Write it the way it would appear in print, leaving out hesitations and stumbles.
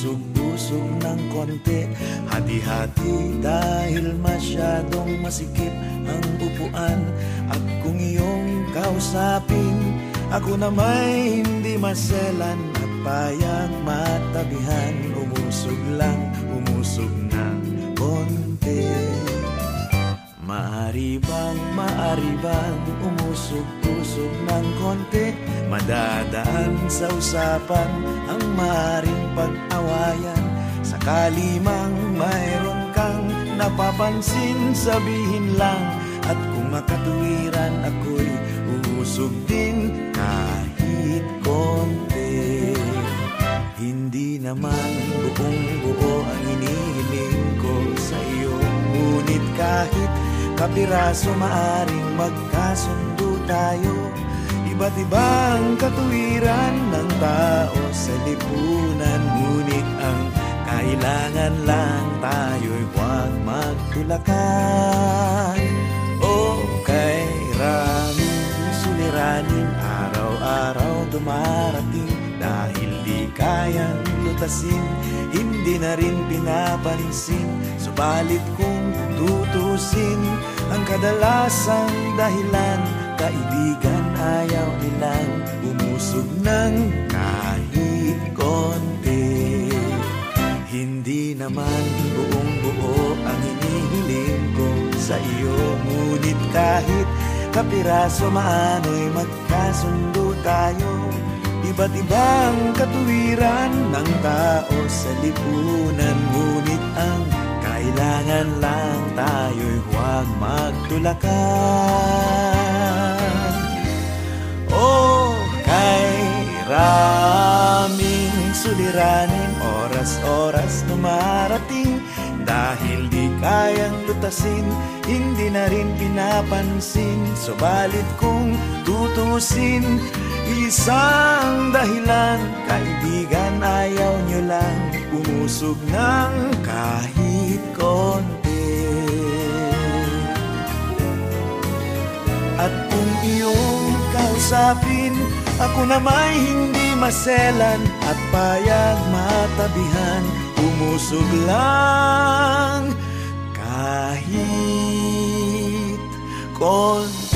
Umusog-usog ng konti, hati-hati dahil masyadong masikip ang upuan. At kung iyong kausapin, ako na may hindi maselan at payag matabihan. Umusog lang, umusog ng konti. Maari bang umusog-usog ng konti? Madadaan sa usapan ang maaring pag-awayan. Sakali mang mayroon kang napapansin, sabihin lang. At kung makatuwiran, ako'y umusog din kahit konti. Hindi naman buong buo ang hinihiling ko sa iyo, ngunit kahit kapiraso maaring magkasundo tayo. Iba't ibang katuwiran ng tao sa lipunan, ngunit ang kailangan lang tayo'y huwag magtulakan. O kay raming suliranin, araw-araw dumarating, dahil di kayang lutasin, hindi na rin pinapansin. Subalit kung tutusin, ang kadalasang dahilan, kaibigan, ayaw nilang umusog ng kahit konti. Hindi naman buong buo ang hinihiling ko sa iyo, ngunit kahit kapiraso maano'y magkasundo tayo. Iba't ibang katuwiran ng tao sa lipunan, ngunit ang kailangan lang tayo'y huwag magtulakan. O kay raming suliranin, oras-oras dumarating, dahil di kayang lutasin, hindi na rin pinapansin. Subalit kung tutusin, isang dahilan, kaibigan, ayaw nyo lang umusog ng kahit konti. At kung iyong kausapin, ako na may hindi maselan at payag matabihan. Umusog lang kahit konti.